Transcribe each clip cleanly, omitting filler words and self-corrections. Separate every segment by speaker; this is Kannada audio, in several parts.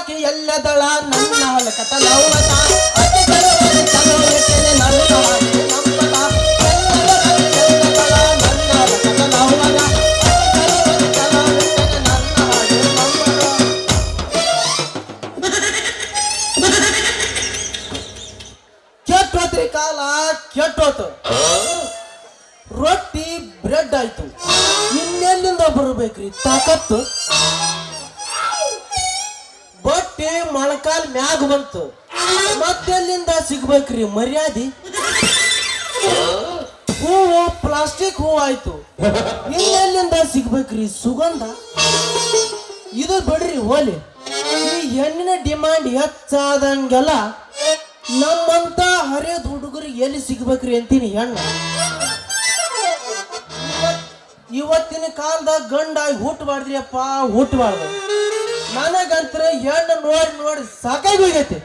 Speaker 1: ಆಕಿ ಎಲ್ಲದಳ ನನ್ನ ಹಲಕತ ಲವತ ಆಕಿ ಬರವರೆ ಚಲೋ ಇಟ್ಟೆ ನನ್ನ ಹಾಗೆ ನಂಬತ ಎಲ್ಲದಳ ನನ್ನ ಹಲಕತ ಲವತ ಆಕಿ ಬರವರೆ ಚಲೋ ಇಟ್ಟೆ ನನ್ನ ಹಾಗೆ ನಂಬತ ಕೆಟ್ಟೋತ್ರಿ ಕಾಲ ಕೆಟ್ಟೋತು ರೊಟ್ಟಿ ಬ್ರೆಡ್ ಆಯ್ತು ಇನ್ನೆಲ್ಲಿಂದ ಬರ್ಬೇಕ್ರಿ ತಾಕತ್ತು ಬಟ್ಟೆ ಮೊಳಕಾಲ್ ಮ್ಯಾಗ ಬಂತು ಮತ್ತೆಲ್ಲಿಂದ ಸಿಗ್ಬೇಕ್ರಿ ಮರ್ಯಾದಿ ಹೂವು ಪ್ಲಾಸ್ಟಿಕ್ ಹೂವು ಆಯ್ತು ಇನ್ನೆಲ್ಲಿಂದ ಸಿಗ್ಬೇಕ್ರಿ ಸುಗಂಧ ಇದು ಬಿಡ್ರಿ ಹೋಲಿ ಈ ಹೆಣ್ಣಿನ ಡಿಮಾಂಡ್ ಹೆಚ್ಚಾದಂಗೆಲ್ಲ ನಮ್ಮಂತ ಹರಿಯದ ಹುಡುಗರಿಗೆ ಎಲ್ಲಿ ಸಿಗ್ಬೇಕ್ರಿ ಅಂತೀನಿ ಹೆಣ್ಣ ಇವತ್ತಿನ ಕಾಲದಾಗ ಗಂಡಾಗಿ ಹುಟ್ಟಬಾರ್ದ್ರಿ ಅಪ್ಪ ಹುಟ್ಟಬಾರ್ದು ನನಗಂತ್ರ ಹೆಣ್ಣು ನೋಡಿ ನೋಡಿ ಸಾಕಾಗಿ ಹೋಗೈತಿ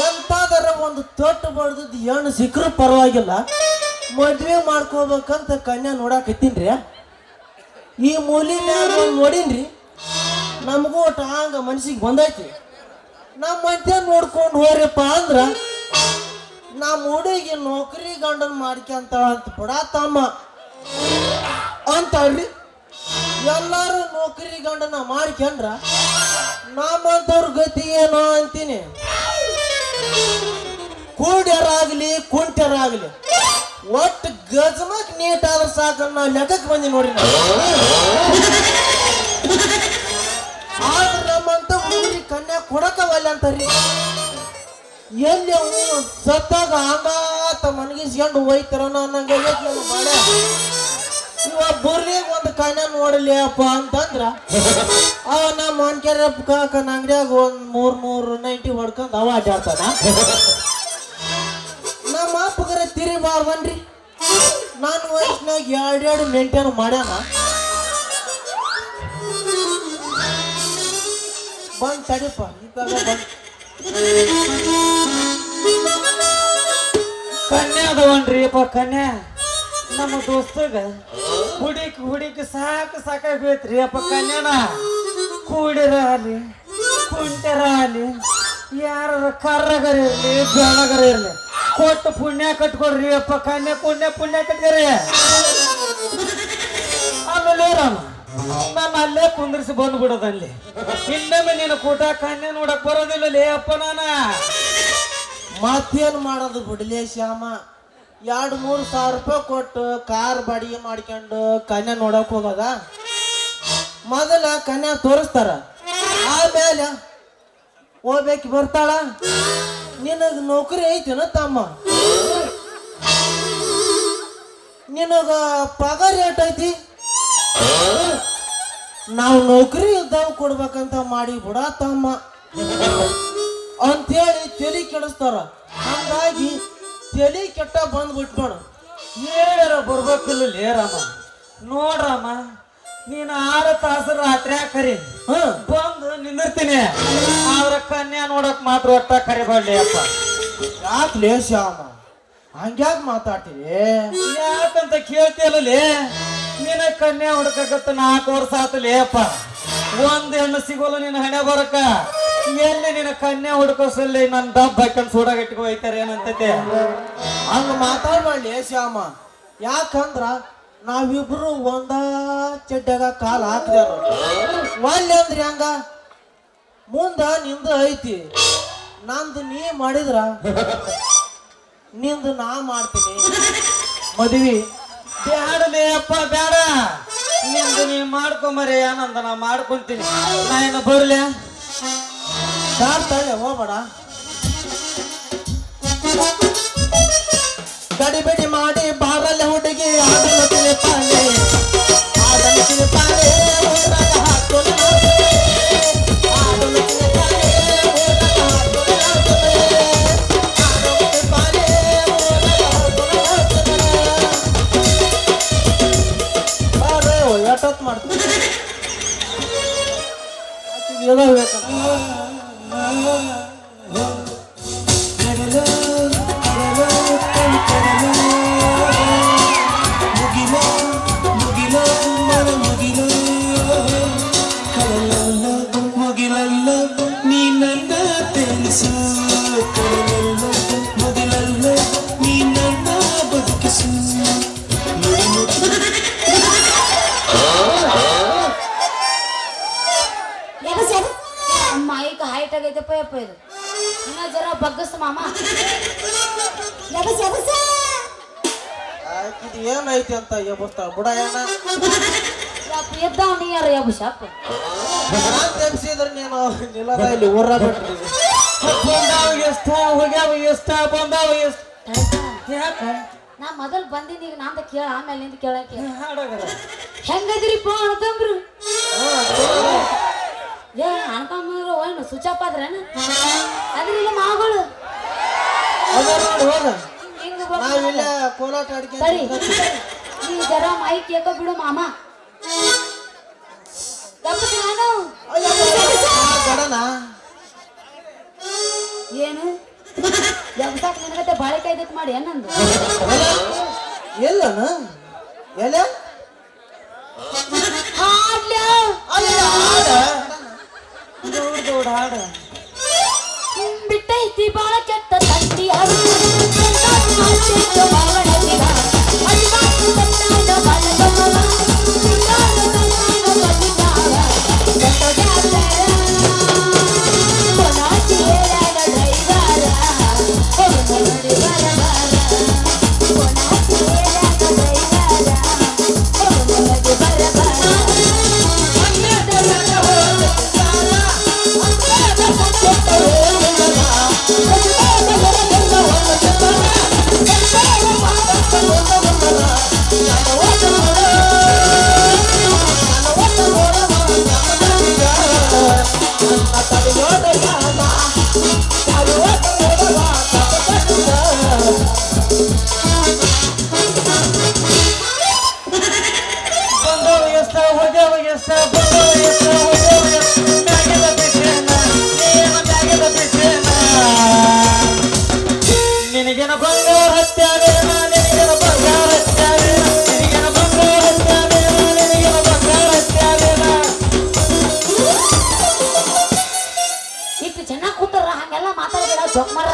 Speaker 1: ಎಂತಾದರ ಒಂದು ತೊಟ್ಟು ಬಡ್ದದ್ ಹೆಣ್ಣು ಸಿಕ್ಕರು ಪರವಾಗಿಲ್ಲ ಮದ್ವೆ ಮಾಡ್ಕೋಬೇಕಂತ ಕನ್ಯಾ ನೋಡಾಕತ್ತೀನ್ರಿ ಈ ಮೂಲಿ ಮ್ಯಾಗ ನೋಡೀನ್ರಿ ನಮಗೂ ಒಟ್ಟು ಹಂಗ ಮನ್ಸಿಗೆ ಬಂದೈತಿ ನಮ್ಮ ಮಧ್ಯ ನೋಡ್ಕೊಂಡು ಹೋರಿಪ್ಪ ಅಂದ್ರ ನಮ್ಮ ಹುಡುಗಿ ನೌಕರಿ ಗಂಡನ್ ಮಾಡ್ಕೊಂತಾಳ ಅಂತ ಬಿಡ ತಮ್ಮ ಅಂತಾಳ್ರಿ ಎಲ್ಲಾರು ನೌಕರಿ ಗಂಡನ ಮಾಡ್ಕೊಂಡ್ರ ನಮ್ಮಂತವ್ರ ಗತಿ ಏನೋ ಅಂತೀನಿ ಕೂಡ್ಯರಾಗ್ಲಿ ಕುಂಟ್ಯರಾಗ್ಲಿ ಒಟ್ಟು ಗಜಮಕ್ ನೀಟ್ ಆದ್ರ ಸಾಕನ್ನ ಲೆಕ್ಕಕ್ಕೆ ಬಂದಿ ನೋಡಿ ಆದ್ರೆ ನಮ್ಮಂತ ಹುಡುಗಿ ಕನ್ಯಾ ಕೊಡಕವಲ್ಲ ಅಂತಾರಿ ಎಲ್ಲಿ ಸತ್ತಾಗ ಹಂಗಾತ ಮನಗಿಸ್ಕೊಂಡು ಹೋಯ್ತಾರ ಅನ್ನಂಗ ಬಾಳೆ ಇವ ಬುರ್ಲಿಗೆ ಒಂದು ಕನ್ಯಾ ನೋಡಲಿ ಅಪ್ಪ ಅಂತಂದ್ರ ಅವ ನಮ್ಮ ಮನ್ಕೆರೆ ಕಾಕನ ಅಂಗಡಿಯಾಗ ಒಂದ್ 300 ನೈಂಟಿ ಹೊಡ್ಕೊಂಡ್ ಅವ ಅಡ್ಡಾಡ್ತಾನ ನಮ್ಮ ಅಪ್ಪಗರ ತಿರಿಬಾರ್ದನ್ರಿ ನಾನು ವಯಸ್ಸಿನಾಗ 2 ಮೇಂಟೈನ್ ಮಾಡ್ಯಾನ ಬಂದ್ ತಡಿಪ ಇದ್ದಾಗ ಬಂದ್
Speaker 2: ಕನ್ಯಾ ಅದವನ್ರಿ ಅಪ್ಪ ಕನ್ಯಾ ನಮ್ಮ ದೋಸ್ತಗ ಹುಡಿಕ್ ಸಾಕಾಗಿ ಹೋಯ್ತ್ರಿ ಅಪ್ಪ ಕನ್ಯಾನ ಕೂಡಿರ ಅಲ್ಲಿ ಕುಂಟರ ಅಲ್ಲಿ ಯಾರ ಕರ್ರಗರ ಇರ್ಲಿ ಬೆಳಗರ ಇರ್ಲಿ ಕೊಟ್ಟು ಪುಣ್ಯ ಕಟ್ಕೊಡ್ರಿ ಅಪ್ಪ ಕನ್ಯಾ ಪುಣ್ಯ ಕಟ್ಕರಿ ಆಮೇಲೆ ರಾಮ ನಾನು ಅಲ್ಲೇ ಕುಂದ್ರಿಸಿ ಬಂದ್ಬಿಡೋದಲ್ಲಿ ಇನ್ನೊಮ್ಮೆ ನೀನು ಕೂಟ ಕನ್ಯಾ ನೋಡಕ್ ಬರೋದಿಲ್ಲ ಲೇ ಅಪ್ಪ ನಾನ
Speaker 1: ಮತ್ತೇನ್ ಮಾಡೋದು ಬಿಡ್ಲಿ ಶ್ಯಾಮ 2-3 ಸಾವಿರ ರೂಪಾಯಿ ಕೊಟ್ಟು ಕಾರ್ ಬಾಡಿಗೆ ಮಾಡ್ಕೊಂಡು ಕನ್ಯಾ ನೋಡಕ್ ಹೋಗದ ಮೊದಲ ಕನ್ಯಾ ತೋರಿಸ್ತಾರ ಆಮೇಲೆ ಹೋಗ್ಬೇಕು ಬರ್ತಾಳ ನಿನಗ ನೌಕರಿ ಐತಿನ ತಮ್ಮ ನಿನಗ ಪಗಾರ ಏಟೈತಿ ನಾವು ನೌಕರಿ ಇದ್ದಾವ ಕೊಡ್ಬೇಕಂತ ಮಾಡಿ ಬಿಡ ತಮ್ಮ ಅಂತೇಳಿ ತಲೆ ಕೆಡಿಸ್ತಾರ ಹಂಗಾಗಿ ತಲೆ ಕೆಟ್ಟ ಬಂದ್ಬಿಟ್ಬೇಡ
Speaker 2: ಹೇಳ ಬರ್ಬೇಕಿಲ್ಲ ಲೇ ರಾಮ ನೋಡ್ರಮ್ಮ ನೀನು 6 ತಾಸು ರಾತ್ರಿ ಕರಿ ಬಂದು ನಿಂದಿರ್ತೀನಿ ಅವ್ರ ಕನ್ಯಾ ನೋಡಕ್ ಮಾತ್ರ ಒಟ್ಟ ಕರಿಬಾರ್ಲಿ ಅಪ್ಪ
Speaker 1: ಯಾಕೆ ಶ್ಯಾಮ ಹಂಗ್ಯಾಕ ಮಾತಾಡ್ತೀವಿ
Speaker 2: ಯಾಕಂತ ಕೇಳ್ತಿಯಲ್ಲೇ ನಿನ್ನ ಕನ್ಯಾ ಹುಡ್ಕಕತ್ತ 4 ವರ್ಷ ಆತಲೇ ಅಪ್ಪ ಒಂದ್ ಹೆಣ್ಣು ಸಿಗೋಲ್ಲ ನಿನ್ನ ಹಣೆ ಬರಕ ಎಲ್ಲಿ ನಿನ್ನ ಕನ್ಯಾ ಹುಡ್ಕೋಸಲ್ಲಿ ನನ್ ದಬ್ಬ ಹಾಕೊಂಡ್ ಸೂಡಾಗ ಇಟ್ಕೊ ಹೋಯ್ತಾರ ಏನಂತೈತೆ
Speaker 1: ಹಂಗ ಮಾತಾಡ್ಬಾರ್ಲಿ ಶ್ಯಾಮ ಯಾಕಂದ್ರ ನಾವಿಬ್ರು ಒಂದ ಚಡ್ಡಾಗ ಕಾಲ ಹಾಕಿದಾರ ಒಲ್ಲೆ ಅಂದ್ರಿ ಹಂಗ ಮುಂದ ನಿಂದ ಐತಿ ನಂದು ನೀ ಮಾಡಿದ್ರ ನಿಂದು ನಾ ಮಾಡ್ತೀನಿ ಮದ್ವಿ
Speaker 2: ಬ್ಯಾಡಲೇ ಅಪ್ಪ ಬ್ಯಾಡ ನಿಂದು ನೀ ಮಾಡ್ಕೊಂಬರಿ ಏನಂದ ನಾ ಮಾಡ್ಕೊಂತೀನಿ ನಾ ಏನು ಬರ್ಲೆ
Speaker 1: ತಾಳೆ ಹೋಗ್ಬೇಡ ಗಡಿಬಿಡಿ ಮಾಡಿ ಬಾರಲ್ಲ ಹುಡುಗಿ ಆಡಲು ತಿರುಪಾಲೆ ಆಡಲು ತಿರುಪಾಲೆ ಊರಾಗ ಹಾಕೊಂಡು ಆಡಲು ತಿರುಪಾಲೆ ಊರಾಗ ಹಾಕೊಂಡು ಆಡಲು ತಿರುಪಾಲೆ ಊರಾಗ ಹಾಕೊಂಡು ಬಾರೆ ಎಷ್ಟೊತ್ತು ಮಾಡ್ತೀನಿ ಏನೋ ಬೇಕಂತ
Speaker 3: Mugi lo, ಯಪ್ಪ ಇದು ಇನ್ನ ಜರ ಬಗ್ಗಸ್ ಮಾಮ
Speaker 1: ಆಕಿದ್ ಏನೈತಿ ಅಂತ ಎಬ್ಬಸ್ತಾಳ ಬುಡ ಏನ
Speaker 3: ಯಪ್ಪ ಎದ್ದಾವ ನೀ ಯಾರ ಯಬ್ಬಸಪ್ಪ
Speaker 1: ನಾನ್ ತೆಗ್ಸಿದ್ರ ನೀನು ನಿಲ್ಲದ ಇಲ್ಲಿ ಊರ ಬಿಟ್ರಿ
Speaker 2: ಬಂದಾವ ಎಷ್ಟ ಹೋಗ್ಯಾವ ಎಷ್ಟ ಬಂದಾವ ಎಷ್ಟ ಯಾಕ
Speaker 3: ನಾ ಮೊದಲ್ ಬಂದಿನಿ ಈಗ ನಂದ ಕೇಳ ಆಮೇಲೆ ನಿಂದ ಕೇಳಕ್ಕೆ
Speaker 2: ಹಾಡೋಗಲ್ಲ
Speaker 3: ಹೆಂಗದಿರಿಪ್ಪ ಅಣ್ತಂಬ್ರು ಏ ಅಣ್ತಂಬ್ರು ಏನು ಸುಚಪ್ಪ ಆದ್ರೇನ ಅದ್ರಿಲ್ಲ ಮಾಗಳು
Speaker 1: ಅದ ನೋಡಿ ಹೋಗ
Speaker 3: ಹಿಂಗ
Speaker 1: ನಾವಿಲ್ಲ ಕೋಲಾಟ
Speaker 3: ಸರಿ
Speaker 1: ಅಡಿಕೆ
Speaker 3: ನೀ ಜರ ಮೈ ಕೇಕ ಬಿಡು ಮಾಮ ತಪ್ಪು ನಾನು
Speaker 1: ಗಡನ
Speaker 3: ಏನು ಯಬ್ಸಾಕ್ ನಿನಗತ್ತೆ ಬಾಳೆಕಾಯಿ ಇದಕ್ಕೆ ಮಾಡಿ ಏನಂದು
Speaker 1: ಎಲ್ಲನ ಎಲೆ
Speaker 3: ಹಾಡ್ಲ್ಯಾ
Speaker 2: ದೌಡ್ ಹಾಡ
Speaker 3: ಬಿಟ್ಟೈತಿ ಬಾಳ ಕೆಟ್ಟ ತಂದಿ ಅದು ಮಾಡ್ತಿತ್ತು ಬಾವಣದಿಗ ಅಲ್ವಾಸು ಕಟ್ಟಾದ ಬಾಲಕಮಲ ಬಿಟ್ಟಾದ ಕಲ್ಲಾದ ಬಲಿಗಾರ ದೊಡ್ಡದಾದರ ಕೊನಾಟಿ ಏರಾಗ ಡ್ರೈವರ ಹೊರನಡಿ ಬರಬಾರ ಕೊನಾಟಿ ಏರಾಗ ಡ್ರೈವರ ಹೊರನಡಿ ಬರಬಾರ ಅನ್ನದ ಮನ ಹೋದ ಸಾಲ ಅನ್ನದ ಕೊಟ್ಟ
Speaker 2: ಬಂದಾವ ಎಷ್ಟ ಹೋಗ್ಯಾವ ಎಷ್ಟ ಬಂದಾವ ಎಷ್ಟ ಹೋಗ್ಯಾವ ಎಷ್ಟ ಮ್ಯಾಗಿದ ಬಿಟ್ಟೇನ ನೀನ ಮ್ಯಾಗಿದ ಬಿಟ್ಟೇನ ನಿನಗೇನ ಬಂಗಾರ ಹತ್ಯಾವೇನ ನಿನಗೇನ ಬಂಗಾರ ಹತ್ಯಾವೇನ ನಿನಗೇನ ಬಂಗಾರ ಹತ್ಯಾವೇನ ನಿನಗೇನ ಬಂಗಾರ ಹತ್ಯಾವೇನ
Speaker 3: ಇಟ್ಟು ಚೆನ್ನಾಗಿ ಕೂತಾರ ಹಂಗೆಲ್ಲ ಮಾತಾಡಬೇಡ ಜೊಕ್ಮರ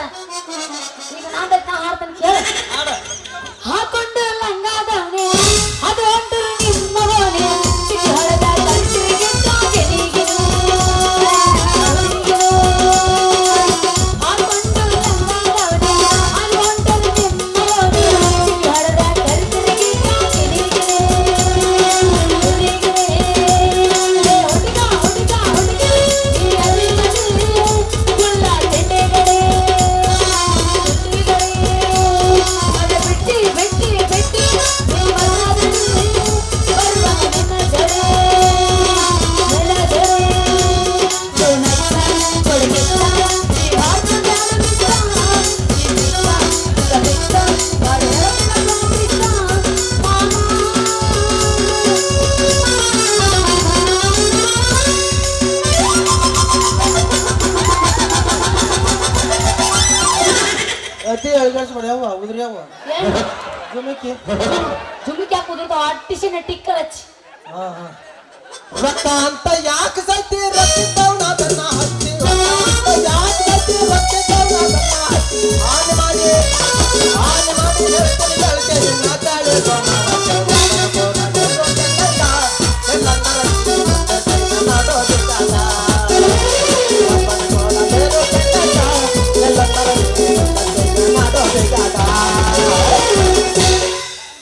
Speaker 3: ಈಗ ನಾನ್ ಹಾಡ್ತಾನೆ ಕೇಳ
Speaker 2: ಹಾಡ
Speaker 3: ಹಾಕೊಂಡು ಲಂಗಾದವನೆ ಅದು ಹೊಂಟರು ನಿಮ್ಮವನೆ ಚಿಕ್ಕ ಹಳದ ಕಂಟ್ರಿಗೆ ಕೆನಿಗೆನು ಹಾಕೊಂಡು ಲಂಗಾದವನೆ ಅದು ಹೊಂಟರು ನಿಮ್ಮವನೆ ಚಿಕ್ಕ ಹಳದ ಕಂಟ್ರಿಗೆ ಕೆನಿಗೆನು ಹುಡುಗ ಹುಡುಗ ಹುಡುಗ ಈ ಅರಿಮನೆ ಗುಳ್ಳ ತೆಂಡೆಗಡೆ ಅದ ಬಿಟ್ಟಿ ಬಿಟ್ಟಿ ಬಿಟ್ಟಿ ಬರುವ ನನ್ನ ಜಡೆ ನೆಲ ಜಡೆ ಸೋನತ್ತ ಕೊಡಗಿತ್ತ ಈ ಹಾಟ ಜಾಲಮಿತ್ತ ಈ ಬಿತ್ತ ಕಬಿತ್ತ ಬಾಡರನ್ನ ಗೋಮಿತ್ತ
Speaker 1: ಅತಿ ಅಳಗಾಡ್ಸ್ಬೇಡ ಯಾವ ಉದ್ರಿ ಯಾವ
Speaker 3: ಏನು
Speaker 1: ಜುಮಕಿ
Speaker 3: ಜುಮ್ಮಿಗೆ ಯಾಕೆ ಕುದುರ್ತಾವ ಅಟ್ಟಿಸಿನ ಟಿಕ್ಕರ್ ಹಚ್ಚಿ
Speaker 1: ಹಾ ಹಾ ರಕ್ತ ಅಂತ ಯಾಕೆ ಸತ್ತಿ ರಕ್ತಿದ್ದವನ ಅದನ್ನ ಹತ್ತಿ ರಕ್ತ ಅಂತ ಯಾಕೆ ಸತ್ತಿ ರಕ್ತಿದ್ದವನ ಅದನ್ನ ಹತ್ತಿ ಆನೆ ಮಾಡಿ ಹೇಳ್ತೀನಿ ಗಳಿಕೆ ನಿನ್ನ ತಾಳೆ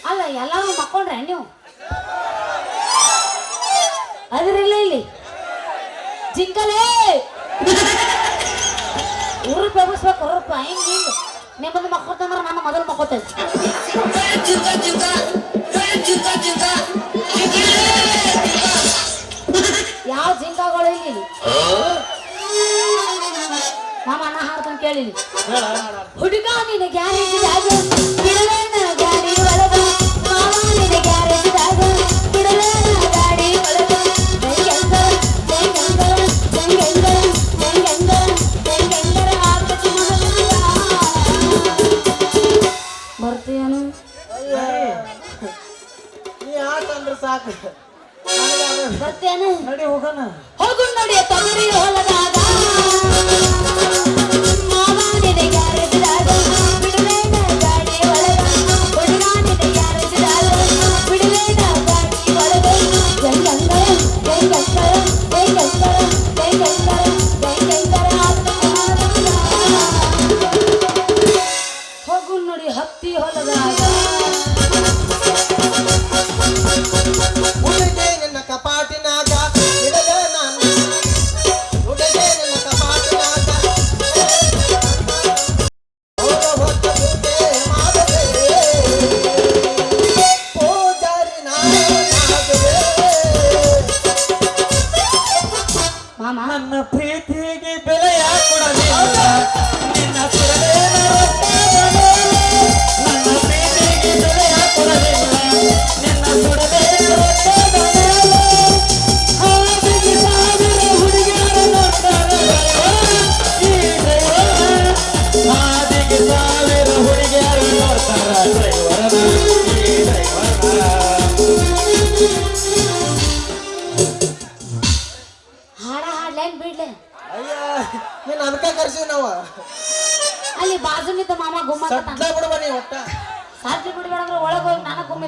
Speaker 3: ಅಲ್ಲ ಎಲ್ಲಾರು ಮಕ್ಕೊಂಡ್ರೆ ನೀವು ಅದ್ರಿಲ್ಲ ಇಲ್ಲಿ ಜಿಂಕಲೇ ಉರುಪ್ ಎಬ್ಬಿಸ್ಬೇಕು ಉರುಪ ಹಿಂಗ್ ಹಿಂಗ್ ನಿಮ್ಮದು ಮಕ್ಕೊತಂದ್ರೆ ನಾನು ಮೊದಲು ಮಕ್ಕೋತೇನೆ ಯಾವ ಜಿಂಕಗಳು ಇಲ್ಲಿ ನಮ್ಮ ಅಣ್ಣ ಹಾಡ್ತಾನೆ ಕೇಳಿಲಿ ಹುಡುಗ ನಿನ್ನ ಗ್ಯಾರೇಜಿದಾಗ ಬಿಡಲೇನ ಗಾಡಿ ಒಳಗ ಮಾವ ನಿನ್ನ ಗ್ಯಾರೇಜಿದಾಗ ಬಿಡಲೇನ ಗಾಡಿ ಒಳಗ ಬರ್ತೀಯನು
Speaker 1: ನೀ ಆಟ ಅಂದ್ರೆ ಸಾಕು
Speaker 3: ಬರ್ತೀಯನು
Speaker 2: ನಡಿ ಹೋಗೋಣ
Speaker 3: ಹೋಗು ನೋಡಿ ತೊಗರಿ ಹೊಲದಾಗ ಮಾವ ನಿನ್ನ ಗ್ಯಾರೇಜಿದಾಗ ಬಿಡಲೇನ ಗಾಡಿ ಒಳಗ ಹುಡುಗ ನಿನ್ನ ಗ್ಯಾರೇಜಿದಾಗ ಬಿಡಲೇನ ಗಾಡಿ ಒಳಗ ಜೈ ಗಂಗರ ಜೈ ಗಂಗರ ಜೈ ಗಂಗರ ಜೈ ಗಂಗರ ಜೈ ಗಂಗರ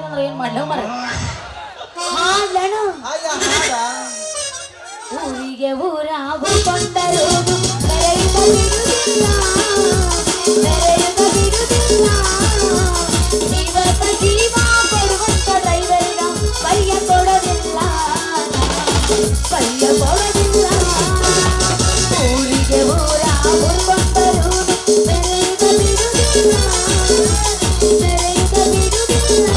Speaker 3: ಅಂದ್ರೆ ಏನ್ ಮಾಡ್ಲ ಮರ ಹಾಡ್ಲೇನು
Speaker 1: ಅಯ್ಯ ಹಾಡ
Speaker 3: ಊರಿಗೆ ಊರಾಗುಕೊಂಡರು ಬೆರೆಯುತ್ತ ಬಿಡುವುದಿಲ್ಲ ಬೆರೆಯುತ್ತ ಬಿಡುವುದಿಲ್ಲ ಇವತ್ತ ಜೀವ ಕೊಡುವಂತ ಡ್ರೈವರಿಗ ಕೈಯ ಕೊಡೋದಿಲ್ಲ ಕೈಯ ಕೊಡೋದಿಲ್ಲ ಊರಿಗೆ ಊರಾಗುಕೊಂಡರು ಬೆರೆಯುತ್ತ ಬಿಡುವುದಿಲ್ಲ ಬೆರೆಯುತ್ತ ಬಿಡುವುದಿಲ್ಲ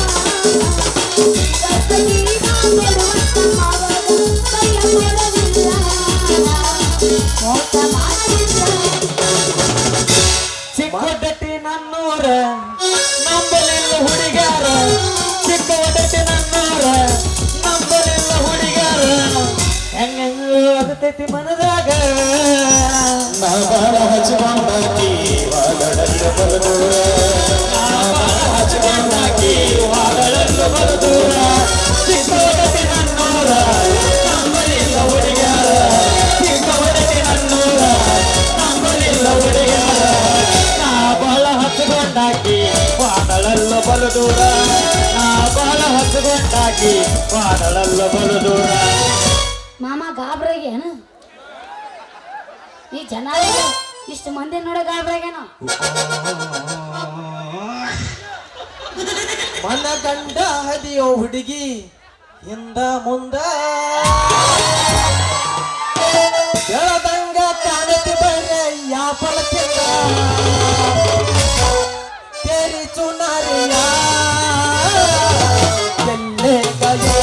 Speaker 3: ಇವತ್ತ ಜೀವ ಕೊಡುವಂತ ಮಗನ ಕೈಯ ಕೊಡೋದಿಲ್ಲ ಮೋಸ ಮಾಡಲಿಲ್ಲ
Speaker 2: ಚಿಕ್ಕದಟ್ಟಿ ನನ್ನೂರ ನಂಬಲಿಲ್ಲ ಹುಡುಗಾರ ಚಿಕ್ಕದಟ್ಟಿ ನನ್ನೂರ ನಂಬಲಿಲ್ಲ ಹುಡುಗಾರ ಹೆಂಗೈತಿ ಮನದಾಗ
Speaker 4: ನಾ ಬಾಳ ಹಚ್ಚಬಂದಾಕಿ ವಾದಳಲ್ಲ ಬಲದೂರ ನಾ ಬಾಳ ಹಚ್ಚಬಂದಾಕಿ ವಾದಳಲ್ಲ ಬಲದೂರ ಚಿಕ್ಕದಟ್ಟಿ ನನ್ನೂರ ನಂಬಲಿಲ್ಲ ಹುಡುಗಾರ ಚಿಕ್ಕದಟ್ಟಿ ನನ್ನೂರ ನಂಬಲಿಲ್ಲ ಹುಡುಗಾರ ನಾ ಬಾಳ ಹಚ್ಚಬಂದಾಕಿ ವಾದಳಲ್ಲ ಬಲದೂರ ನಾ ಬಾಳ ಹಚ್ಚಬಂದಾಕಿ ವಾದಳಲ್ಲ ಬಲದೂರ
Speaker 3: ಮಾಮ ಗಾಬ್ರಾಗೇನ ಈ ಜನ ಇಷ್ಟು ಮಂದಿ ನೋಡ ಗಾಬ್ರಾಗೇನ
Speaker 1: ಮನ ಗಂಡ ಹದಿಯೋ ಹುಡುಗಿ ಹಿಂದ ಮುಂದ ಹೇಳದಂಗ ಕಾಣತಿ ಬರೆ ಯಾಪಲಕ್ಕಿಂದ ತೇರಿ ಚುನಾರಿಯ ಎಲ್ಲೇ ಗಯೇ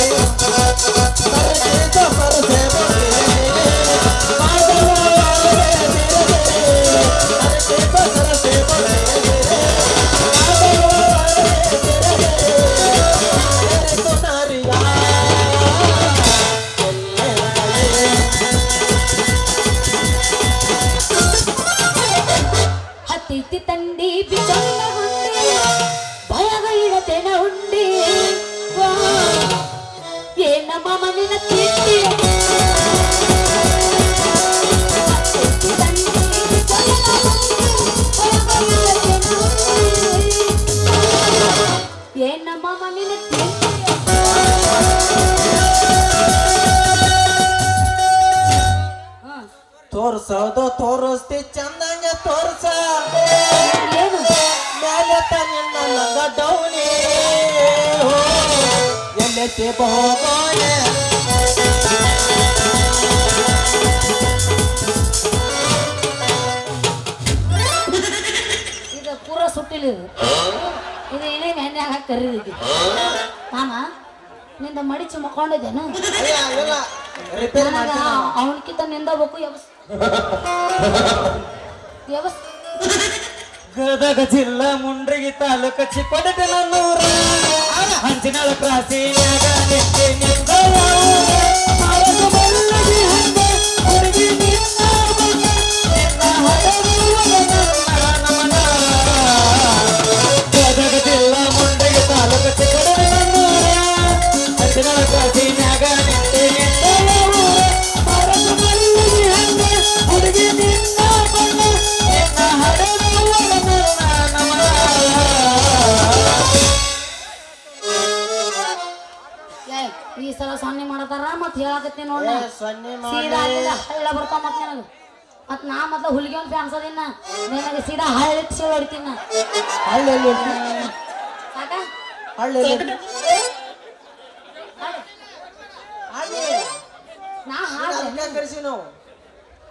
Speaker 1: परसे परसे
Speaker 3: ಹತ್ತಿತ್ತಿ ತಂಡಿ ಬಿಜೊಂಡ ಹುಂಡಿ ಭಯಗೈಡತೆನ ಹುಂಡಿ ಏನ ಮಾಮ ನಿನ್ನ ತಿಂಡಿ ಹತ್ತಿತ್ತಿ ತಂಡಿ ಬಿಜೊಂಡ ಹುಂಡಿ ಭಯಗೈಡತೆನ ಹುಂಡಿ ಏನ ಮಾಮ ನಿನ್ನ ತಿಂಡಿ
Speaker 1: ತೋರ್ಸೋದು ತೋರಿಸ್ತಿ ಚಂದಂಗ ತೋರ್ಸ
Speaker 3: ಏನು
Speaker 1: ಮೇಲೆ ತನ್ನ ಲಂಗ ಡೌನಿ ಎಲ್ಲೆತ್ತಿ ಹೋಗೋನೆ
Speaker 3: ಇದು ಪೂರ ಸುಟ್ಟಿಲ್ಲ ಇದು ಏನೇನು ಎಣ್ಣೆ ಹಾಕಿ ಕರೀದಿ ಮಾಮ ನಿಂದ ಮಡಿಚಿ ಮಕ್ಕೊಂಡಿದ್ದೇನು
Speaker 1: ಅಯ್ಯ ಇಲ್ಲ ರಿಪೇರ್
Speaker 3: ನನಗ
Speaker 1: ಮಾಡ್ತೀನಿ
Speaker 3: ಅವನಕ್ಕಿಂತ ನಿಂದಬೇಕು ಯವಸ್
Speaker 2: ಗದಗ ಜಿಲ್ಲಾ ಮುಂಡ್ರಿಗಿ ತಾಲೂಕ ಚಿಕ್ಕೋಟೆ ನನ್ನೂರ ಹಂಚಿನಾಳ ಕ್ರಾಸಿನ್ಯಾಗ ನಿಂತೆ ನಿಂದ ಮಾರಕ ಬಲ್ಲಗಿ ಹಂಗ ಹುಡುಗಿ ನಿನ್ನ ಬಂದ ನಿನ್ನ ಹಡಗುವ ನನ್ನ ನಮನ ಗದಗ ಜಿಲ್ಲಾ ಮುಂಡ್ರಿಗಿ ತಾಲೂಕ ಚಿಕ್ಕೋಟೆ ನನ್ನೂರ ಹಂಚಿನಾಳ ಕ್ರಾಸಿನ್ಯಾಗ ನಿಂತೆ ನಿಂದ ಮಾರಕ ಬಲ್ಲಗಿ ಹಂಗ ಹುಡುಗಿ ನಿನ್ನ ಬಂದ ನಿನ್ನ ಹಡಗುವ ನನ್ನ ನಮನ
Speaker 3: ಈ ಸಲ ಸೊನ್ನೆ ಮಾಡತಾರ ಮತ್ ಹೇಳಕತ್ತೀನಿ ನೋಡ
Speaker 1: ಏ, ಸೊನ್ನೆ ಮಾಡಿ.
Speaker 3: ಸೀದಾ ಅಲ್ಲಿಂದ ಹಳ್ಳ ಬರ್ತಾವ ಮತ್ ನನಗ ಮತ್ ನಾ ಮೊದ್ಲ ಹುಲಿಗೆ ಒಂದು ಫ್ಯಾನ್ಸೋದಿನ್ನ ನಿನಗೆ ಸೀದಾ ಹಳ್ಳಿಟ್ಟು ಸೇಲ್ ಹೊಡಿತೀನಿ ನಾ
Speaker 1: ಹಳ್ಳಿ
Speaker 3: ಸಾಕ
Speaker 1: ಹಳ್ಳಿ
Speaker 3: ನಾ ಹಾಡ್ದೆ
Speaker 1: ಕರೆಸಿ ನಾವು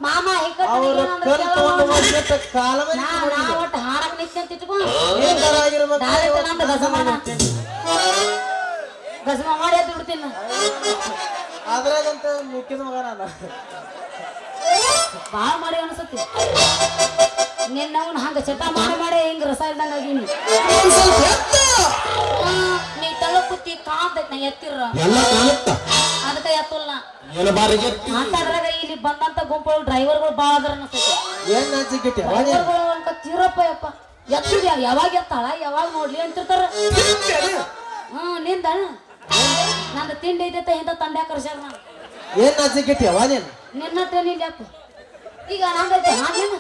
Speaker 3: ಮಾಮ
Speaker 1: ಅವ್ರ ಕಲ್ ತಗೊಂಡು ಹೋಗ್ಬಿಟ್ಟು ಕಾಲ ಮೇಲೆ
Speaker 3: ನಾ ಒಟ್ಟು ಹಾಡಕ್ ನಿತ್ಯ ಅಂತ ಇಟ್ಕೊ
Speaker 1: ಏನ್ ತರ ಆಗಿರ್ಬೇಕು
Speaker 3: ಡೈರೆಕ್ಟ್ ನಂದು ಗಸಮಾನ ಗಸಮ ಮಾಡಿ ಎದ್ದು ಬಿಡ್ತೀನಿ ನಾ.
Speaker 1: ಅದ್ರಾಗಂತ ಮುಖ್ಯದ ಮಗ ನಾನು
Speaker 3: ಬಾಳ ಮಾಡಿ ಅನ್ಸತಿ ನಿನ್ನವನ್ ಹಂಗ ಚಟ ಮಾಡಿ ಹಿಂಗ ರಸ ಇಲ್ದಂಗ ಆಗೀನಿ ನೀ ತಳ ಕುತ್ತಿ ಕಾಂತೈತ್ ನಾ ಎತ್ತಿರ
Speaker 4: ಎಲ್ಲ ಕಾಣುತ್ತ
Speaker 3: ಅದಕ್ಕ ಎತ್ತಲ್ಲ
Speaker 4: ಏನು ಬಾರಿಗೆ
Speaker 3: ಮಾತಾಡ್ರಾಗ ಇಲ್ಲಿ ಬಂದಂತ ಗುಂಪು ಡ್ರೈವರ್ಗಳು ಬಾಳ ಅದ್ರ ಅನ್ಸತಿ
Speaker 1: ಏನ್ ನಾಚಿಕೆಟ್ಟಿ
Speaker 3: ಡ್ರೈವರ್ಗಳು ಅನ್ಕ ತೀರಪ್ಪ ಯಪ್ಪ ಎತ್ತಿದ್ಯಾ ಯಾವಾಗ ಎತ್ತಾಳ ಯಾವಾಗ ನೋಡ್ಲಿ ಅಂತಿರ್ತಾರ ನಿಂದ ನಂದು ತಿಂಡಿ ಐತೆ ಇಂಥ ತಂಡ್ಯಾ ಕರ್ಸ್ಯಾರ ನಾನು
Speaker 1: ಏನ್ ನಾಚಿಕೆಟ್ಟಿ ನೀನ್
Speaker 3: ನಿನ್ನ ಟ್ರೇನಿಲ್ಲ ಯಪ್ಪ ಈಗ ನಂದೈತೆ ಹಾಗೇನ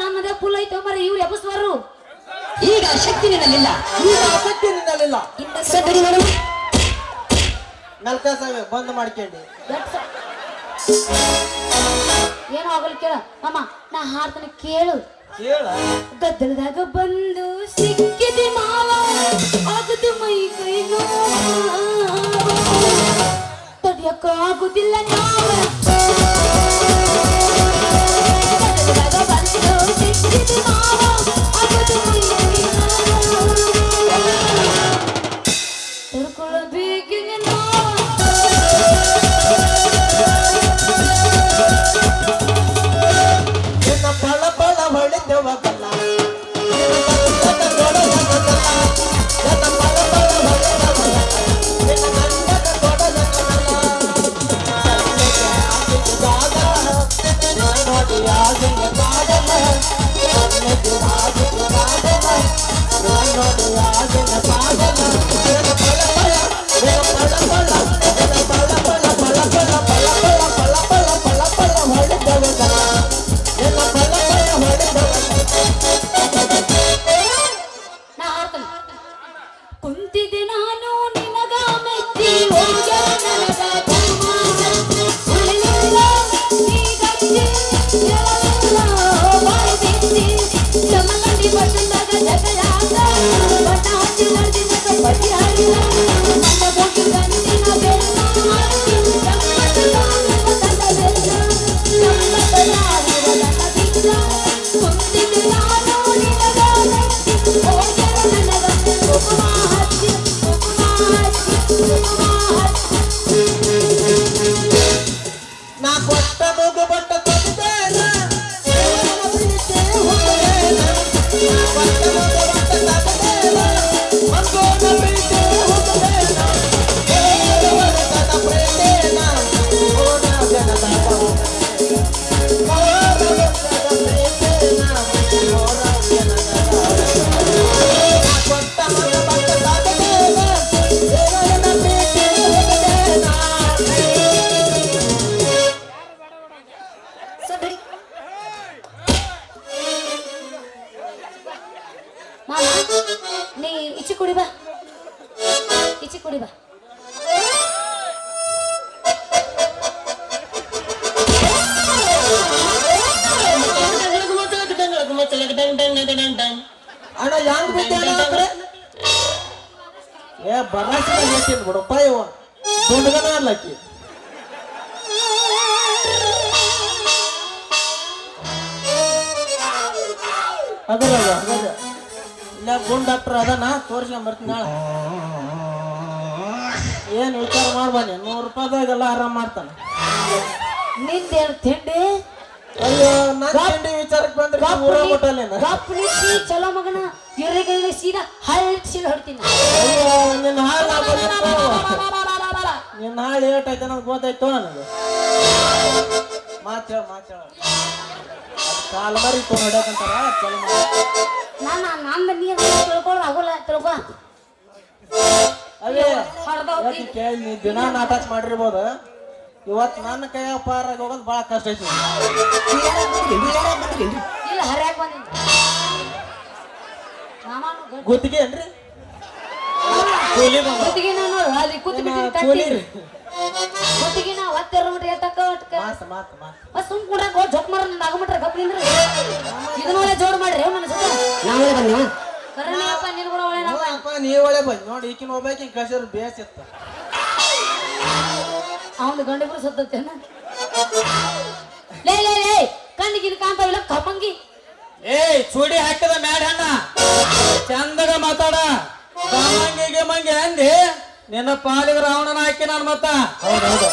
Speaker 3: ನನ್ನದೇ ಫುಲ್ ಐತೆ ಮರ ಇವ್ರು ಎಬ್ಬಸ್ವಾರು ಈಗ ಶಕ್ತಿ ನಿನ್ನಲ್ಲಿಲ್ಲ.
Speaker 1: ಈಗ ಆಸಕ್ತಿ ನಿನ್ನಲ್ಲಿಲ್ಲ.
Speaker 3: ಸರಿ ನೋಡು.
Speaker 1: ನಲ್ಕ ಬಂದ್ ಮಾಡ್ಕೊಂಡಿ.
Speaker 3: ಏನೋ ಆಗಲ್ ಕೇಳ ಮಾಮ, ನಾ ಹಾಡ್ತಾನೆ ಕೇಳು.
Speaker 1: ಹೇಳ
Speaker 3: ಗದ್ದಲದಾಗ ಬಂದು ಸಿಕ್ಕಿದೆ ಮಾವ, ಆಗದು ಮೈ ಕೈ ತಡಿಯಕ್ಕ ಆಗುದಿಲ್ಲ ನಾವ. ಗದ್ದಲದಾಗ ಬಂದು ಸಿಕ್ಕಿದೆ ಮಾವ, ಆಗದು ಮೈ ಕೈ ತಡ್ಕೊಳ್ಳಬೇಕಿಂಗ ನಾವ.
Speaker 1: ನಿನ್ನ ಪಳ ಪಳ ಹೊಳಿದೆವ ಬಲ್ಲ.
Speaker 3: ಕುಂತಿದೆ ನಾನು ನಿನಗ ಮೆಚ್ಚಿ ಹೋಗ್ಯ ನನಗ ಬಹುಮಾನ. ಉಳಿಲಿಲ್ಲ ನೀಗಚ್ಚಿ ಎಳಲಿಲ್ಲ ಬಾಯಿ ಬಿಚ್ಚಿ. ಜಮಖಂಡಿ ಪಟ್ಟಣದಾಗ ಜಗಳಾದ ಬಣ್ಣ ಹಚ್ಚಿ ನಡೆದಿದ್ದ ಪರಿಹಾರಿಲ್ಲ. ನನ್ನ ಬೋಗಿ ಗಂಟಿನ ಬೆನ್ನ ಹಾಕಿ ಜಮ್ಮಟದ ತಂದ ಬೆನ್ನ ಜಮ್ಮಟದಾಗಿರ ನನ್ನ ಬಿಚ್ಚ. ಕುಂತಿದೆ ನಾನು ನಿನಗ ಮೆಚ್ಚಿ ಹೋಗ್ಯ ನನಗ ಕುಕುಮ ಹಚ್ಚಿ ಕುಕುಮ ಹಚ್ಚಿ ಕುಕುಮ ಹಚ್ಚಿ.
Speaker 1: ನಾ ಕೊಟ್ಟ ಮೂಗು ಬಟ್ಟ ತೊಂದೇನ, ಪ್ರೀತಿ ಹುಡುಗೇನ. ನಾ ಕೊಟ್ಟ ಮೂಗು ಬಟ್ಟ ತೊಂದೇನ, ಮತ್ತೊಂದು ಪ್ರೀತಿ ಹುಡುಗೇನ. ಏಳು ವರ್ಷದ ಪ್ರೀತಿನ, ಓಡ ಜನದ ಮೂರು ವರ್ಷದ ಪ್ರೀತಿನ, ಓಡ ಜನದ ನಾ ಕೊಟ್ಟ ಮೂಗು ಬಟ್ಟ ತೊಂದೇನ, ಏಳು ಪ್ರೀತಿ ಹುಡುಗೇನ.
Speaker 3: ಸರಿ ಮಾಮ, ನೀ ಇಚ್ಚಿ ಕುಡಿ ಬಾ, ಇಚ್ಚಿ ಕುಡಿ ಬಾ.
Speaker 1: ಅಣ್ಣ ಹೆಂಗ್ ಬಿದ್ದೆ ಅಣ್ಣ ಅಂದ್ರೆ ಏ ಬರಾಸಿನ ಹೇಳ್ತೀನಿ ಬಿಡಪ್ಪ ಇವ ದುಂಡಗನ ಅಲ್ಲಕ್ಕಿ. ಅದ್ರ ಇಲ್ಲ ಗುಂಡ್ ಡಾಕ್ಟರ್ ಅದನ್ನ ತೋರಿಸ್ಕೊಂಡ್ ಬರ್ತೀನಿ ನಾಳೆ. ಏನ್ ವಿಚಾರ ಮಾಡ್ಬಾನಿ, 100 ರೂಪಾಯಿದಾಗೆಲ್ಲ ಆರಾಮ್ ಮಾಡ್ತಾನ.
Speaker 3: ನಿಂದೇನು ತಿಂಡಿ
Speaker 1: ಅಯ್ಯೋ ನನ್ ತಿಂಡಿ ವಿಚಾರಕ್ಕೆ ಬಂದ್ರೆ ಊರ ಮುಟ್ಟಲ್ಲೇನ.
Speaker 3: ಕಪ್ಪು ನಿಚ್ಚಿ ಚಲೋ ಮಗನ ಇವ್ರಿಗೆ ಸೀದಾ ಹಳ್ಸಿಲ್ ಹೊಡ್ತೀನಿ.
Speaker 1: ಅಯ್ಯೋ ನಿನ್ನ ಹಾಳು ನಿನ್ನ ಹಾಳು ಏಟಾಯ್ತು ಅನ್ನೋದು ಗೊತ್ತಾಯ್ತು ನನಗೆ. ಮಾತೇಳ ಕಾಲ ಮರಿ ಇತ್ತು ನೋಡಕಂತಾರ ಚಲೋ
Speaker 3: ನಂದ ನೀರ್ ತಿಳ್ಕೊಳ್ಳೋದು ಆಗೋಲ್ಲ ತಿಳ್ಕೊ.
Speaker 1: ಅವೇ ಕೇಳಿ ನೀ ದಿನ ನಾಟಕ ಮಾಡಿರ್ಬೋದು, ಇವತ್ತು ನನ್ನ ಕೈಯಾಗ ಪಾರಾಗ ಹೋಗೋದು ಭಾಳ ಕಷ್ಟ ಐತಿ.
Speaker 3: ಇಲ್ಲ ಹರ್ಯಾಕ್ ಬಂದಿನಿ
Speaker 1: ಗುತ್ತಿಗೆ ಏನ್ರಿ?
Speaker 3: ಗುತ್ತಿಗೆ ನಾನು ಅಲ್ಲಿ ಕೂತ್ ಬಿಟ್ಟಿನಿ. ಗುತ್ತಿಗೆ ನಾ ಒತ್ತಿರ ಮಟ್ಟ ಎಟ್ಟಕ್ಕ ಸುಮ್ ಕೂಡ ಜೋಕ್ ಮಾರ ಆಗಮಟ್ರ ಗಪ್ ನಿಂದ್ರಿ. ಇದನ್ನ ಒಳ್ಳೆ ಜೋಡ್ ಮಾಡ್ರಿ ನನ್ನ ಜೊತೆ. ನಾವೇ ಬಂದ ಕರಣಪ್ಪ ನೀನು ಕೂಡ ಒಳ್ಳೆ
Speaker 1: ನೀ ಒಳ್ಳೆ ಬಂದ್ ನೋಡಿ. ಈಕಿನ ಹೋಗ್ಬೇಕಿ ಕಸರು ಬೇಸಿತ್ತ
Speaker 3: ಅವನು ಗಂಡಿಬ್ರು ಸತ್ತೇನ. ಲೇ ಲೇ ಲೇ ಕಣ್ಣಿಗಿನ ಕಾಂತಾವಿಲ್ಲ ಕಪ್ಪಂಗಿ.
Speaker 2: ಏಯ್ ಚೂಡಿ ಹಾಕಿದ ಮ್ಯಾಡ ಹಣ್ಣ ಚಂದಗ ಮಾತಾಡ. ಮಂಗಿಗೆ ಮಂಗಿ ಅಂದಿ ನಿನ್ನ ಪಾಲಿಗೆ ರಾವಣನ ಹಾಕಿ ನಾನು ಮತ್ತ.
Speaker 1: ಹೌದೌದು.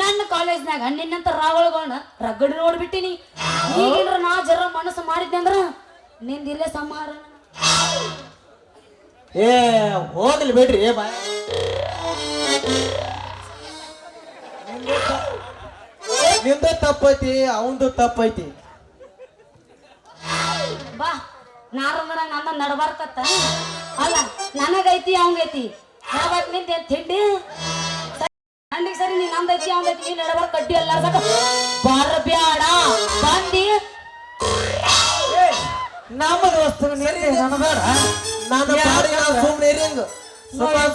Speaker 3: ನನ್ನ ಕಾಲೇಜ್ನಾಗ ನಿನ್ನಂತ ರಾವಳಗಳನ್ನ ರಗಡಿ ನೋಡ್ಬಿಟ್ಟಿನಿ. ಈಗೇನ್ರ ನಾ ಜರ ಮನಸ್ಸು ಮಾಡಿದ್ದೆ ಅಂದ್ರ ನಿಂದಿಲ್ಲೇ ಸಂಹಾರ.
Speaker 1: ಏ ಹೋಗ್ಲಿ ಬಿಡ್ರಿ ಬಾಯ್. ನಿಂದ ತಪ್ಪೈತಿ ಅವಂದು ತಪ್ಪೈತಿ.
Speaker 3: ಬಾ ನಾರಂದ್ರ ನನ್ನ ನಡಬಾರ್ಕತ್ತ ಅಲ್ಲ ನನಗೈತಿ ಅವಂಗೈತಿ ನಡಬಾರ್ಕ ನಿಂತ ತಿಂಡಿ ನಂಡಿಗೆ ಸರಿ ನೀ ನಂದೈತಿ ಅವಂಗೈತಿ ನೀ ನಡಬಾರ್ಕ ಕಡ್ಡಿ ಎಲ್ಲ ಬರಬ್ಯಾಡ ಬಂದಿ.
Speaker 2: ನಮ್ಮ ದೋಸ್ತಗ ನಿಂದೆ ನನಬೇಡ.
Speaker 1: ನಾನು ಬಾಡಿಗೆ ಸುಮ್ನೆ ಇರಿಂಗ್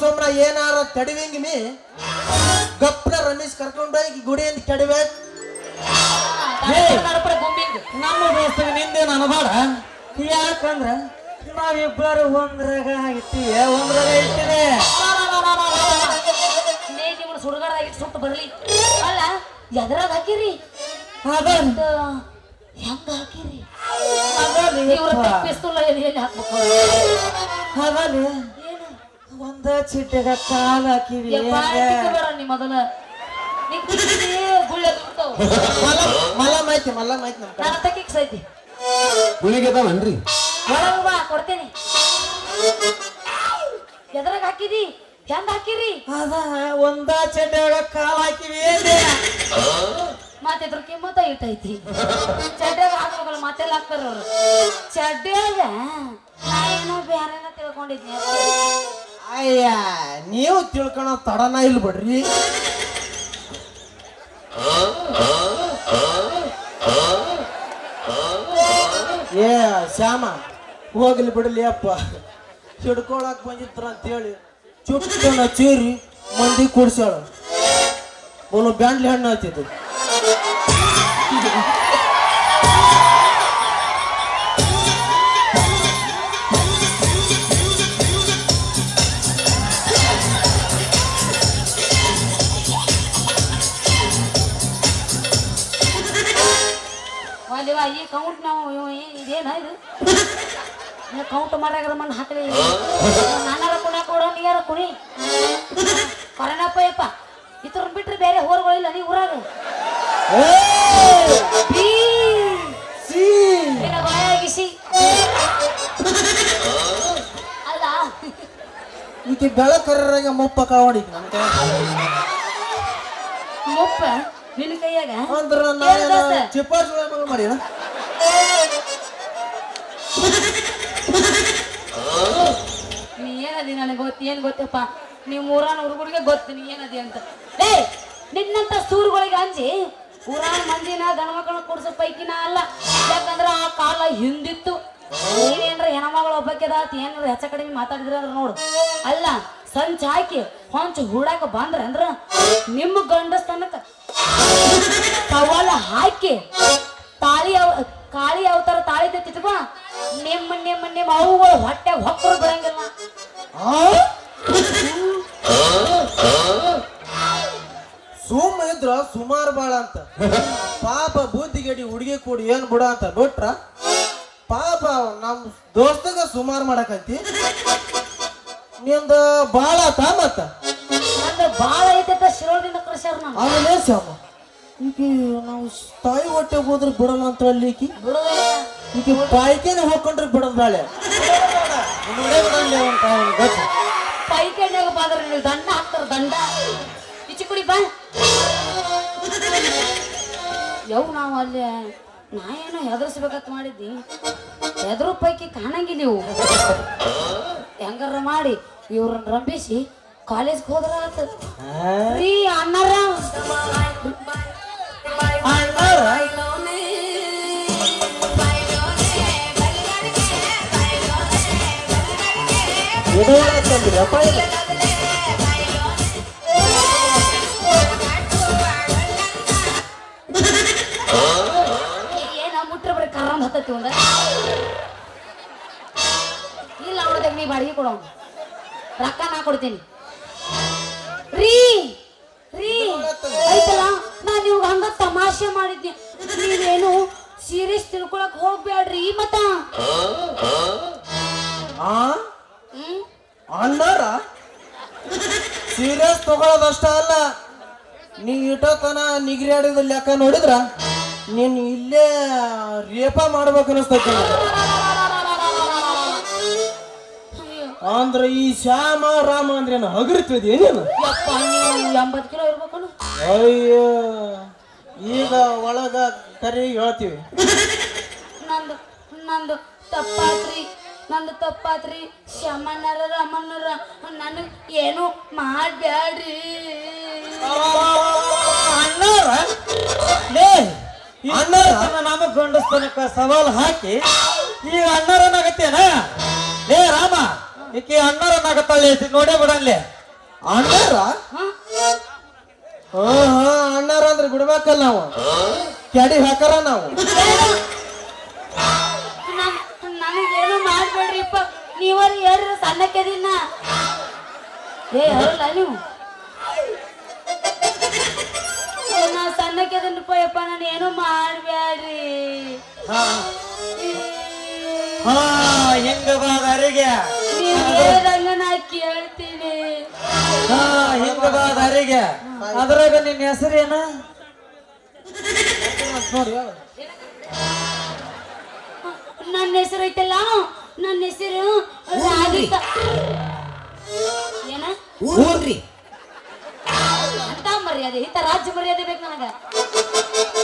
Speaker 1: ಸುಮ್ನ ಏನಾರ ತಡಿವಿಂಗ್ ಮೀ ಗಪ್ನ ರಮೇಶ್ ಕರ್ಕೊಂಡೋಗಿ ಗುಡಿಯಿಂದ ಕೆಡಬೇಕು.
Speaker 2: ನಮ್ಮ ದೋಸ್ತಗ ನಿಂದೆ ನನಬೇಡ. ಯಾಕಂದ್ರ ನಾವಿಬ್ಬರು ಒಂದ್ರಾಗ ಇಟ್ಟಿವೆ, ಒಂದ್ರಾಗ ಇಟ್ಟಿದೆ.
Speaker 3: ಸುಡುಗಾಡದಾಗ ಸುಟ್ಟು ಬರ್ಲಿ ಅಲ್ಲ ಎದ್ರಾಗ ಹಾಕಿರಿ
Speaker 2: ಅದ
Speaker 3: ಹೆಂಗ ಹಾಕಿರಿ
Speaker 2: ಅದಲ್ಲಿ
Speaker 3: ಪಿಸ್ತೂಲ್ ಎಲ್ಲಿ ಹಾಕ್ಬೇಕು
Speaker 2: ಅದಲ್ಲಿ
Speaker 3: ಏನು
Speaker 2: ಒಂದ ಚಿಟ್ಟೆಗ ಕಾಲ್ ಹಾಕಿವಿ.
Speaker 3: ಬೇಡ ನೀ ಮೊದಲ ನೀ ಗುಳ್ಳೆ ದುಡ್ತಾವ
Speaker 1: ಮಲ್ಲ ಮಾಹಿತಿ ನಮ್ಮ
Speaker 3: ನನ್ನ ತಕ್ಕಿಕ್ಸ್ ಐತಿ
Speaker 4: ಗುಳಿಗೆ ಅದಾವನ್ರಿ?
Speaker 3: ಒಳಗ ಬಾ ಕೊಡ್ತೇನೆ. ಎದ್ರಾಗ ಹಾಕಿದಿ ಹೆಂಗ ಹಾಕಿರಿ
Speaker 2: ಅದ ಒಂದ ಚಿಟ್ಟೆಗ ಕಾಲ್ ಹಾಕಿವಿ.
Speaker 3: ಮಾತಿದ್ರ ಕಿಮ್ಮತ್ತ ಇಟ್ಟೈತಿ ಚಡ್ಡ್ಯಾಗ ಹಾಕ್ಬೇಕಲ್ಲ ಮಾತೆಲ್ಲ ಹಾಕ್ತಾರ ಅವ್ರು. ಚಡ್ಡ್ಯಾಗ ನಾ ಏನೋ ಬ್ಯಾರೇನ ತಿಳ್ಕೊಂಡಿದ್ನಿ.
Speaker 1: ಅಯ್ಯ ನೀವು ತಿಳ್ಕೊಳೋ ತಡನ ಇಲ್ಲ ಬಿಡ್ರಿ. ಏ ಶ್ಯಾಮ ಹೋಗ್ಲಿ ಬಿಡಲಿ ಅಪ್ಪ, ಹಿಡ್ಕೊಳಕ್ ಬಂದಿತ್ರ ಅಂತೇಳಿ ಚುಟ್ಟನ ಚೀರಿ ಮಂದಿ ಕೂಡ್ಸ್ಯಾಳ. ಅವನು ಬ್ಯಾಂಡ್ಲಿ ಹಣ್ಣು ಹತ್ತಿದ್ದು.
Speaker 3: ಅಲ್ಲಿವ ಈ ಕೌಂಟ್ ನಾವು ಇದೇನ ಇದು ಕೌಂಟ್ ಮಾಡ್ಯಾಗ ಮಣ್ಣು ಹಾಕಲಿ ನಾನಾರ ಕುಣ್ಯಾಕ ಕೊಡೋ ನೀಯಾರ ಕುಣಿ ಕರಣಪ್ಪ ಯಪ್ಪ ಇತರ ಬಿಟ್ರೆ ಬೇರೆ ಹೋರ್ಗಳಿಲ್ಲ ನೀ ಊರಾಗ ಬಾಯಾಗಿಸಿ ಅಲ್ಲ
Speaker 1: ಈಕೆ ಬೆಳಕರಾಗ ಮುಪ್ಪ ಕಾವಡಿ ನಂತ
Speaker 3: ಮುಪ್ಪ ನಿನ್ನ ಕೈಯಾಗ
Speaker 1: ಅಂದ್ರ ಚಿಪ್ಪಾರ್ ಮಾಡಿ
Speaker 3: ನೀ ಏನದಿ ನನಗೆ ಗೊತ್ತು ಏನ್ ಗೊತ್ತಪ್ಪ ನೀವು ಊರಾನ ಹುಡುಗರಿಗೆ ಗೊತ್ತು ನೀ ಏನದಿ ಅಂತ. ಏ ನಿನ್ನಂತ ಸೂರುಗಳಿಗೆ ಅಂಜಿ ಊರಾನ ಮಂದಿನ ಗಣಮಕ್ಕಳನ್ನ ಕೂಡ್ಸೋ ಪೈಕಿನ ಅಲ್ಲ. ಯಾಕಂದ್ರ ಆ ಕಾಲ ಹಿಂದಿತ್ತು. ನೀವೇನ್ರ ಹೆಣ್ಮಗಳು ಒಬ್ಬಕ್ಕೆದಾತ ಏನಾರ ಹೆಚ್ಚ ಕಡಿಮೆ ಮಾತಾಡಿದ್ರ ಅಂದ್ರ ನೋಡು ಅಲ್ಲ ಸಂಚ ಹಾಕಿ ಹೊಂಚ ಹೂಡಾಕ ಬಂದ್ರ ಅಂದ್ರ ನಿಮ್ಮ ಗಂಡಸ್ತನಕ ಸವಾಲ ಹಾಕಿ ಕಾಳಿ ಅವತಾರ ತಾಳಿ ತಿಟ್ಕೊ ನಿಮ್ಮ ಅವುಗಳು ಹೊಟ್ಟೆ ಹೊಕ್ಕರು ಬಿಡಂಗಿಲ್ಲ.
Speaker 1: ಸುಮ್ಮ ಇದ್ರ ಸುಮಾರು ಬಾಳ ಅಂತ ಪಾಪ ಬೂದಿಗಡಿ ಹುಡುಗಿ ಕೂಡಿ ಏನ್ ಬಿಡ ಅಂತ ಬಿಟ್ರ ಪಾಪ ನಮ್ ದೋಸ್ತಗ ಸುಮಾರು ಮಾಡಕಂತಿ ನಿಂದ ಬಾಳ ಆತ ಮತ್ತ
Speaker 3: ನಂದು ಬಾಳ ಐತೆ ಶಿರೋದಿಂದ ಕಳ್ಸ್ಯಾರ ನಾನು
Speaker 1: ಆಮೇಲೆ ಶ್ಯಾಮ ಈಕಿ ನಾವು ತಾಯಿ ಹೊಟ್ಟೆ ಹೋದ್ರೆ ಬಿಡಲ್ಲ ಅಂತ ಹೇಳಿ ಈಕಿ
Speaker 3: ಬಿಡೋದಿಲ್ಲ.
Speaker 1: ಈಕಿ ಪಾಯ್ಕೇನೆ ಹೋಗ್ಕೊಂಡ್ರೆ ಬಿಡೋದ್ ಬಾಳೆ
Speaker 3: ಪೈಕಣ್ಯಾಗ ಬಂದ್ರ ನೀವು ದಂಡ ಹಾಕ್ತಾರ ದಂಡ ಇಚ್ಚಿ ಕುಡಿ ಬಾ ಯವ್ ನಾವು ಅಲ್ಲಿ ನಾ ಏನೋ ಹೆದರ್ಸ್ಬೇಕಂತ ಮಾಡಿದ್ದಿ ಹೆದರು ಪೈಕಿ ಕಾಣಂಗಿಲ್ಲ ನೀವು ಹೆಂಗಾರ ಮಾಡಿ ಇವ್ರನ್ನ ರಂಬಿಸಿ ಕಾಲೇಜ್ಗೆ ಹೋದ್ರ ರೀ ಅಣ್ಣಾರ ಏನ ಮುಟ್ರ ಬರೀ ಕರಂದ್ ಹತ್ತತಿ ಒಂದ ಇಲ್ಲ ಅವಳದಾಗ ನೀ ಬಾಡಿಗೆ ಕೊಡೋ ರೊಕ್ಕ ನಾ ಕೊಡ್ತೀನಿ ರೀ ರೀ ಐತಲ್ಲ ನಾನು ಇವಾಗ ಹಂಗ ತಮಾಷೆ ಮಾಡಿದ್ದೆ ನೀವೇನು ಸೀರಿಯಸ್ ತಿಳ್ಕೊಳಕ್ ಹೋಗ್ಬೇಡ್ರಿ ಮತ್ತ
Speaker 1: ಅಣ್ಣಾರ ಸೀರಿಯಸ್ ತಗೊಳ್ಳೋದಷ್ಟ ಅಲ್ಲ ನೀ ಇಟ್ಟೋತನ ನಿಗ್ರಿ ಆಡಿದ ಲೆಕ್ಕ ನೋಡಿದ್ರ ನೀನ್ ಇಲ್ಲೇ ರೇಪ ಮಾಡ್ಬೇಕು ಅನಿಸ್ತೈತಿ ಅಂದ್ರ ಈ ಶ್ಯಾಮ ರಾಮ ಅಂದ್ರೆ ಹಗರ್ತಿದ್ದಿ ನೀನು
Speaker 3: ಯಪ್ಪ ನೀವು 80 ಕಿಲೋ ಇರ್ಬೇಕು
Speaker 1: ಅಯ್ಯೋ ಈಗ ಒಳಗ ಕರಿ ಹೇಳ್ತೀವಿ
Speaker 3: ನಂದು ನಂದು ತಪ್ಪಾತ್ರಿ ಶ್ಯಾಮಣ್ಣರ ರಾಮಣ್ಣರ ನನಗ್ ಏನು ಮಾಡ್ಬ್ಯಾಡ್ರಿ
Speaker 2: ಅಣ್ಣಾರ ನಮ್ಮ ಗಂಡಸ್ತನಕ್ಕ ಸವಾಲ್ ಹಾಕಿ ಈಗ ಅಣ್ಣರನ್ನಾಗತ್ತೇನ ಲೇ ರಾಮ ಈಕಿ ಅಣ್ಣರನ್ನಾಗತ್ತಾಳೆ ನೋಡೇ ಬಿಡಲ್ಲಿ
Speaker 1: ಅಣ್ಣಾರ
Speaker 3: ಹಾ
Speaker 1: ಅಣ್ಣಾರ ಅಂದ್ರೆ ಬಿಡ್ಬೇಕಲ್ಲ ನಾವು ಕ್ಯಾಡಿ ಹಾಕಾರ ನಾವು
Speaker 3: ನನಗೇನು ಮಾಡ್ಬೇಡ್ರಿಪ್ಪ ನೀವಲ್ಲಿ ಹೇಳ್ರಿ ಸಣ್ಣಕ್ಕೆದಿನ ಏ ಹೇಳಲ್ಲ ನೀವು ನಾ ಸಣ್ಣಕ್ಕೆದನಪ್ಪ ಯಪ್ಪ ನಾನು ಏನು ಮಾಡ್ಬ್ಯಾಡ್ರಿ
Speaker 2: ಹಾ ಹೆಂಗ ಬಾದಾರಿಗೆ
Speaker 3: ನೀವ್ ಹೇಳ್ದಂಗ ನಾ ಕೇಳ್ತೀನಿ
Speaker 2: ಹಾ ಹೆಂಗ ಬಾದಾರಿಗೆ ಅದ್ರಾಗ ನಿನ್ನ ಹೆಸರೇನ
Speaker 1: ನೋಡಿ
Speaker 3: ನನ್ನ ಹೆಸರು ಐತಲ್ಲ ನನ್ನ ಹೆಸರು ರಾಧಿಕಾ ಏನ
Speaker 4: ಊರ್ರಿ
Speaker 3: ಅಂತ ಮರ್ಯಾದೆ ಇಂಥ ರಾಜ್ಯ ಮರ್ಯಾದೆ ಬೇಕು ನನಗ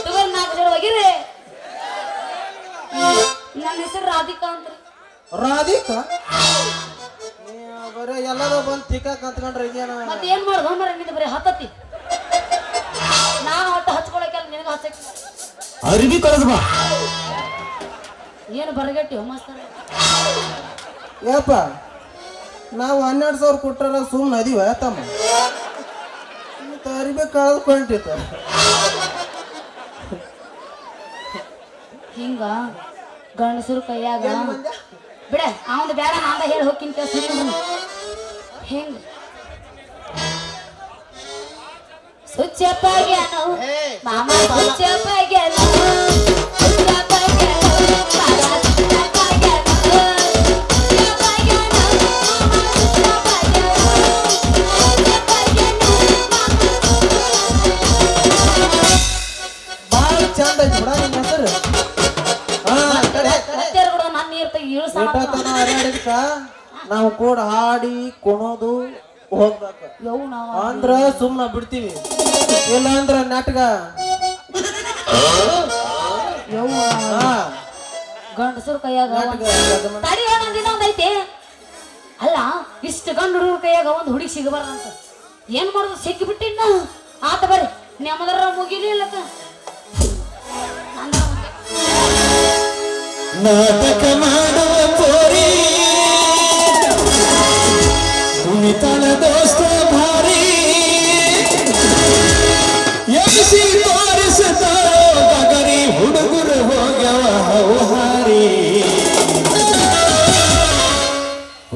Speaker 3: ತಗೋರ್ 4 ಜನ ಹೋಗಿರಿ ನನ್ನ ಹೆಸರು ರಾಧಿಕಾ ಅಂತ
Speaker 1: ರಾಧಿಕಾ ಬರೀ ಎಲ್ಲರೂ ಬಂದು ತಿಕ್ಕ ಕತ್ಕೊಂಡ್ರೆ ಈಗೇನ
Speaker 3: ಮತ್ತೆ ಏನ್ ಮಾಡೋದು ಮರ ನಿಂದ ಬರೀ ಹತ್ತತಿ ನಾನು ಒಟ್ಟು ಹಚ್ಕೊಳಕ್ಕೆ ನಿನಗ ಹಚ್ಚಕ್ಕೆ
Speaker 4: ಅರ್ಬಿ ಕಳೆದ ಬಾ
Speaker 3: ಏನು ಬರಗಟ್ಟಿ ಮಾಸ್ತರ
Speaker 1: ಯಪ್ಪ ನಾವು 12,000 ಕೊಟ್ಟಾರ ಸುಮ್ಮನೆ ಅದೀವ ತಮ್ಮ ಅರಿಬೆ ಕಳೆದ್ಕೊಂಡಿತ್ತು
Speaker 3: ಹಿಂಗ ಗಂಡಸರು ಕೈಯಾಗ ಬಿಡ ಅವನು ಬೇಡ ನಾಂದ ಹೇಳಿ ಹೋಗಿನ ಕೆಲಸ ಹೆಂಗ ಸುಚ್ಚಪ್ಪಾಗ್ಯಾನೋ ಮಾಮ ಸುಚ್ಚಪ್ಪಾಗ್ಯಾನೋ ಸುಚ್ಚಪ್ಪಾಗ್ಯಾನೋ ಮಾಮ ಸುಚ್ಚಪ್ಪಾಗ್ಯಾನೋ ಸುಚ್ಚಪ್ಪಾಗ್ಯಾನೋ ಮಾಮ ಸುಚ್ಚಪ್ಪಾಗ್ಯಾನೋ
Speaker 1: ಭಾಳ ಚಂದ ಐತಿ ಬಿಡ ನಿನ್ನ ಹೆಸರು
Speaker 3: ಹತ್ಯಾರ ಕೂಡ ನನ್ನ ನೀರ್ ತೆಗಿ ಇಳು
Speaker 1: ಎಷ್ಟೊತ್ತನ ಹರ್ಯಾಡಿದ್ಕ ನಾವು ಕೂಡ ಹಾಡಿ ಕುಣೋದು ಹೋಗ್ಬೇಕು
Speaker 3: ಯವು ನಾವು
Speaker 1: ಅಂದ್ರ ಸುಮ್ನ ಬಿಡ್ತೀವಿ ಇಲ್ಲ ಅಂದ್ರ ನಾಟಕ
Speaker 3: ಯವು
Speaker 1: ಹಾ
Speaker 3: ಗಂಡಸರು ಕೈಯಾಗ
Speaker 1: ನಾಟಕ
Speaker 3: ತಡಿ ಒಂದಿನ ಒಂದೈತಿ ಅಲ್ಲ ಇಷ್ಟು ಗಂಡು ಹುಡುಗರ ಕೈಯಾಗ ಒಂದು ಹುಡುಗಿ ಸಿಗಬಾರ್ದಂತ ಏನ್ ಮಾಡೋದು ಸಿಕ್ಕಿ ಬಿಟ್ಟಿನ ಆತ ಬರ್ರಿ ನೆಮ್ಮದರ ಮುಗಿಲಿಲ್ಲಕ್ಕ
Speaker 4: ನಾಟಕ ಮಾಡುವ ಪೋರಿ ಕುಣಿತನ ದೋಸ್ತ ಭಾರಿ ಎಬ್ಸಿ ತೋರಿಸುತ್ತಾರೋ ಬಗರಿ ಹುಡುಗರು ಹೋಗ್ಯವ ಹೌಹಾರಿ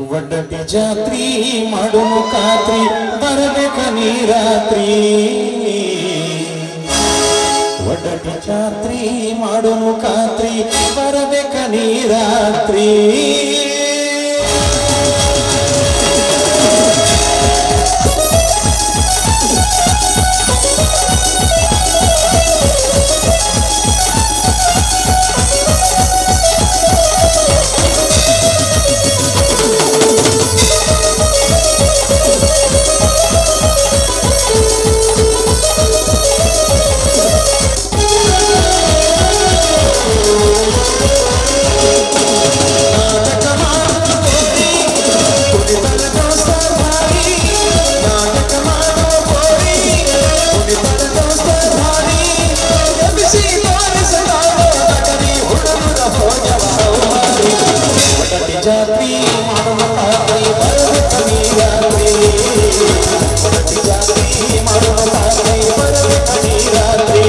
Speaker 4: ಒಡ್ಡಟ್ಟಿ ಜಾತ್ರಿ ಮಾಡುವ ಖಾತ್ರಿ ಬರಬೇಕ ನೀರಾತ್ರಿ ಒಡ್ಡಟ್ಟಿ ಜಾತ್ರಿ ಮಾಡುವ ಖಾತ್ರಿ ಬರಬೇಕ ನೀರಾತ್ರಿ ಜಾತಿ ಮಾಡುವ ಖಾತ್ರಿ ಬರಬೇಕ ನೀರಾತ್ರಿ ಜಾತಿ ಮಾಡುವ ಖಾತ್ರಿ ಬರಬೇಕ ನೀರಾತ್ರಿ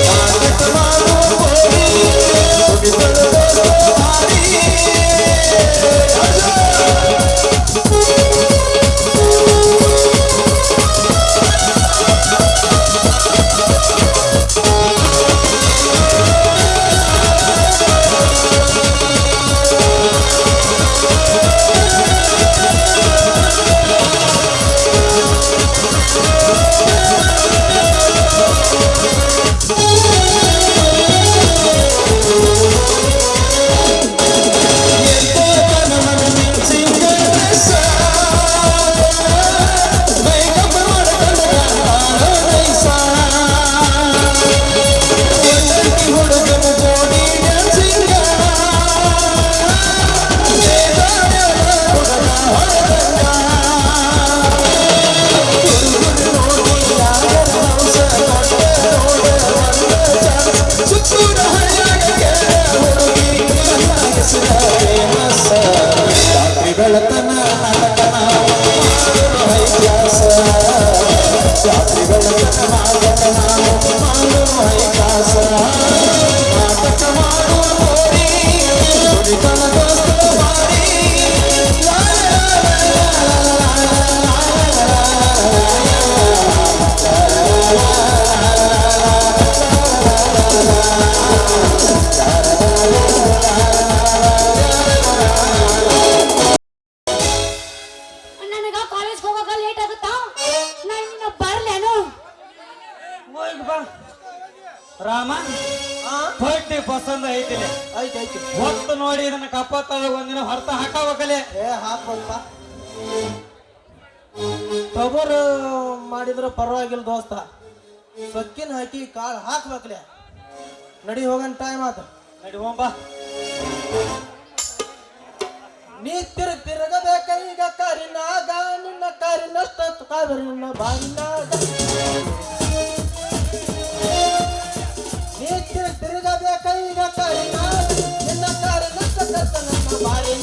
Speaker 4: ನಾಟಕ ಮಾಡುವ ಕೋರಿ ಕುಣಿತದ ಭಾರಿ
Speaker 2: ರಾಮ
Speaker 1: ಆ
Speaker 2: ಬಡ್ಡಿ ಪಸಂದ್ ಐತಿಲೆ
Speaker 1: ಐತಿ ಐತಿ
Speaker 2: ಹೊತ್ತು ನೋಡಿ ಇದನ್ನ ಕಪ್ಪತ್ತೊಳಗ ಒಂದಿನ ಹೊರತ ಹಾಕಬೇಕಲೆ.
Speaker 1: ಏ ಹಾಕ್ಬೇಕಪ್ಪ. ಟಗರು ಮಾಡಿದ್ರ ಪರವಾಗಿಲ್ಲ ದೋಸ್ತ, ಸೊಕ್ಕಿನ ಹಾಕಿ ಕಾಳು ಹಾಕ್ಬೇಕಲೆ. ನಡಿ ಹೋಗನ್ ಟೈಮ್ ಆತ.
Speaker 2: ನಡಿ ಹೋಂಬಾ.
Speaker 1: ನೀ ತಿರುಗಬೇಕ ಈಗ ಕಾರಿನಾಗ, ನಿನ್ನ ಕಾರಿನಷ್ಟ ಕಾವೇರಿ ನಿನ್ನ ಬಾರಿನಾಗ. ನೀ ತಿರುಗಬೇಕ ಈಗ ಕಾರಿನಾಗ, ನಿನ್ನ ಕಾರಿನಷ್ಟ ನನ್ನ ಬಾರಿನಾಗ.